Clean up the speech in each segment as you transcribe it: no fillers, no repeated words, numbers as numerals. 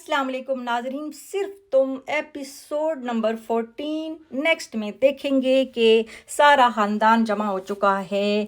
अस्सलाम वालेकुम नाजरीन, सिर्फ तुम एपिसोड नंबर 14 नेक्स्ट में देखेंगे कि सारा ख़ानदान जमा हो चुका है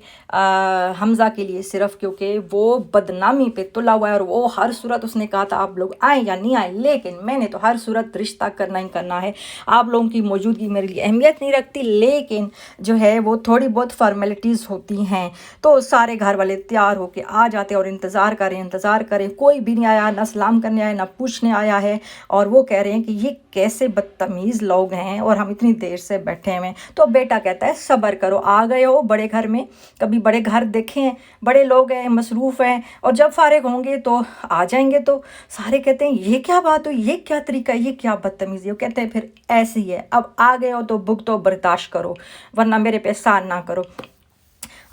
हमज़ा के लिए, सिर्फ क्योंकि वो बदनामी पे तुला हुआ है और वो हर सूरत उसने कहा था आप लोग आए या नहीं आए, लेकिन मैंने तो हर सूरत रिश्ता करना ही करना है। आप लोगों की मौजूदगी मेरे लिए अहमियत नहीं रखती, लेकिन जो है वो थोड़ी बहुत फॉर्मेलिटीज़ होती हैं। तो सारे घर वाले तैयार होके आ जाते और इंतज़ार करें, कोई भी नहीं आया, ना सलाम करने आया ना पूछने आया है। और वो कह रहे हैं कि ये कैसे बदतमीज़ लोग हैं और हम इतनी देर से बैठे हुए हैं। तो बेटा कहता है सब्र करो, आ गए हो बड़े घर में, कभी बड़े घर देखे हैं, बड़े लोग हैं, मसरूफ़ हैं, और जब फारिग होंगे तो आ जाएंगे। तो सारे कहते हैं ये क्या बात हुई, ये क्या तरीका है, ये क्या बदतमीज़ी है। वो कहते हैं फिर ऐसी है, अब आ गए हो तो भुगतो, बर्दाश्त करो, वरना मेरे पे एहसान ना करो।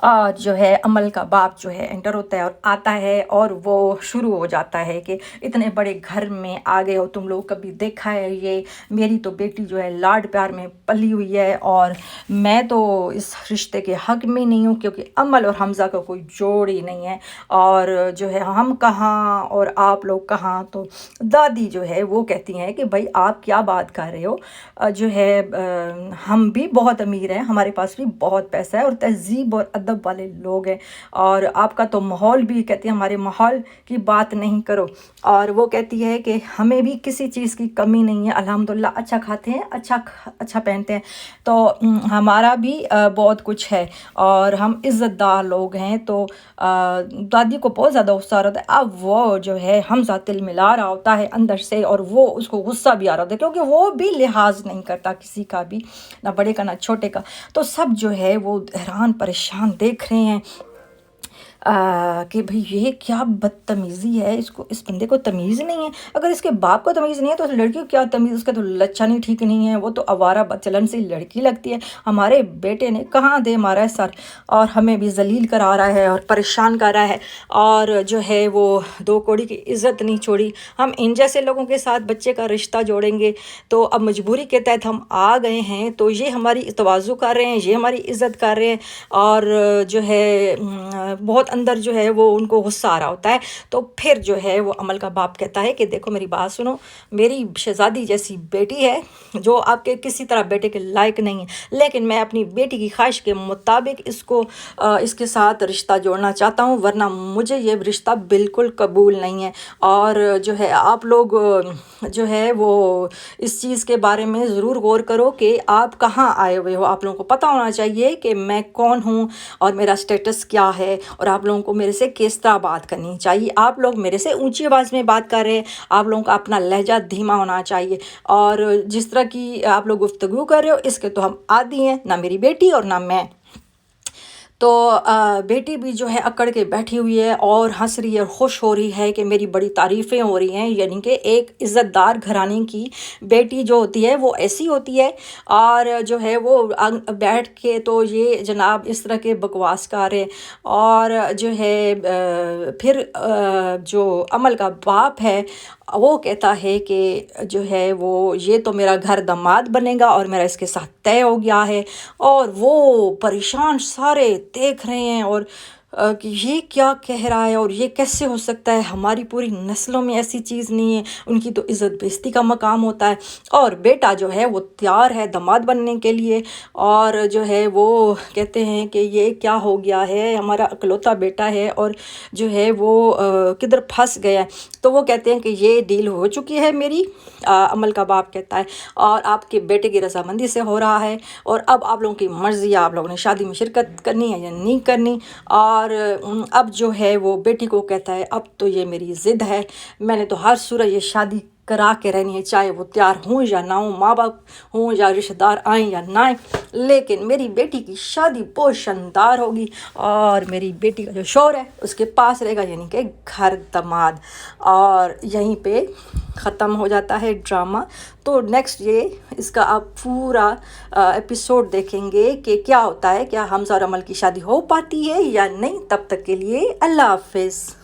जो है अमल का बाप जो है एंटर होता है और आता है और वो शुरू हो जाता है कि इतने बड़े घर में आ गए हो तुम लोग, कभी देखा है ये, मेरी तो बेटी जो है लाड प्यार में पली हुई है और मैं तो इस रिश्ते के हक़ में नहीं हूँ, क्योंकि अमल और हमज़ा का कोई जोड़ ही नहीं है। और जो है हम कहाँ और आप लोग कहाँ। तो दादी जो है वो कहती हैं कि भाई आप क्या बात कर रहे हो, जो है हम भी बहुत अमीर हैं, हमारे पास भी बहुत पैसा है और तहज़ीब और अदब वाले लोग हैं, और आपका तो माहौल भी, कहती है हमारे माहौल की बात नहीं करो। और वो कहती है कि हमें भी किसी चीज़ की कमी नहीं है, अल्हम्दुलिल्लाह, अच्छा खाते हैं, अच्छा पहनते हैं, तो हमारा भी बहुत कुछ है और हम इज़्ज़तदार लोग हैं। तो दादी को बहुत ज़्यादा गुस्सा आ रहा था। अब वो जो है हमज़ा तिल मिला रहा होता है अंदर से, और वो उसको गुस्सा भी आ रहा होता है क्योंकि वो भी लिहाज नहीं करता किसी का भी, ना बड़े का ना छोटे का। तो सब जो है वो हैरान परेशान देख रहे हैं कि भाई ये क्या बदतमीज़ी है, इसको, इस बंदे को तमीज़ नहीं है। अगर इसके बाप को तमीज़ नहीं है तो लड़की को क्या तमीज़, उसका तो लच्छा नहीं ठीक नहीं है, वो तो आवारा बचलन से लड़की लगती है। हमारे बेटे ने कहाँ दे मारा है सर, और हमें भी जलील करा रहा है और परेशान कर रहा है, और जो है वो दो कौड़ी की इज़्ज़त नहीं छोड़ी। हम इन जैसे लोगों के साथ बच्चे का रिश्ता जोड़ेंगे तो अब मजबूरी के तहत हम आ गए हैं, तो ये हमारी तवाज़ु कर रहे हैं, ये हमारी इज़्ज़त कर रहे हैं, और जो है बहुत अंदर जो है वो उनको गुस्सा आ रहा होता है। तो फिर जो है वो अमल का बाप कहता है कि देखो मेरी बात सुनो, मेरी शहज़ादी जैसी बेटी है जो आपके किसी तरह बेटे के लायक नहीं है, लेकिन मैं अपनी बेटी की ख्वाहिश के मुताबिक इसको इसके साथ रिश्ता जोड़ना चाहता हूँ, वरना मुझे ये रिश्ता बिल्कुल कबूल नहीं है। और जो है आप लोग जो है वो इस चीज़ के बारे में ज़रूर गौर करो कि आप कहाँ आए हुए हो। आप लोगों को पता होना चाहिए कि मैं कौन हूँ और मेरा स्टेटस क्या है, और आप लोगों को मेरे से किस तरह बात करनी चाहिए। आप लोग मेरे से ऊंची आवाज़ में बात कर रहे हैं, आप लोगों का अपना लहजा धीमा होना चाहिए, और जिस तरह की आप लोग गुफ्तगू कर रहे हो इसके तो हम आदी हैं, ना मेरी बेटी और ना मैं। तो बेटी भी जो है अकड़ के बैठी हुई है और हंस रही है और खुश हो रही है कि मेरी बड़ी तारीफ़ें हो रही हैं, यानी कि एक इज़्ज़तदार घराने की बेटी जो होती है वो ऐसी होती है। और जो है वो बैठ के तो ये जनाब इस तरह के बकवास कर रहे हैं। और जो है फिर जो अमल का बाप है वो कहता है कि जो है वो ये तो मेरा घर दामाद बनेगा और मेरा इसके साथ तय हो गया है। और वो परेशान सारे देख रहे हैं और कि ये क्या कह रहा है और ये कैसे हो सकता है, हमारी पूरी नस्लों में ऐसी चीज़ नहीं है, उनकी तो इज़्ज़त बेइज़्ज़ती का मकाम होता है। और बेटा जो है वो तैयार है दामाद बनने के लिए, और जो है वो कहते हैं कि ये क्या हो गया है, हमारा इकलौता बेटा है और जो है वो किधर फंस गया है। तो वो कहते हैं कि ये डील हो चुकी है मेरी, अमल का बाप कहता है, और आपके बेटे की रजामंदी से हो रहा है, और अब आप लोगों की मर्ज़ी है, आप लोगों ने शादी में शिरकत करनी है या नहीं करनी। और अब जो है वो बेटी को कहता है अब तो ये मेरी ज़िद है, मैंने तो हर सूरत ये शादी करा के रहनी है, चाहे वो तैयार हों या ना हों, माँ बाप हों या रिश्तेदार आएँ या ना आएँ, लेकिन मेरी बेटी की शादी बहुत शानदार होगी और मेरी बेटी का जो शौहर है उसके पास रहेगा, यानी कि घर दामाद। और यहीं पे ख़त्म हो जाता है ड्रामा। तो नेक्स्ट ये इसका आप पूरा एपिसोड देखेंगे कि क्या होता है, क्या हमज़ा और अमल की शादी हो पाती है या नहीं। तब तक के लिए अल्लाह हाफ़िज़।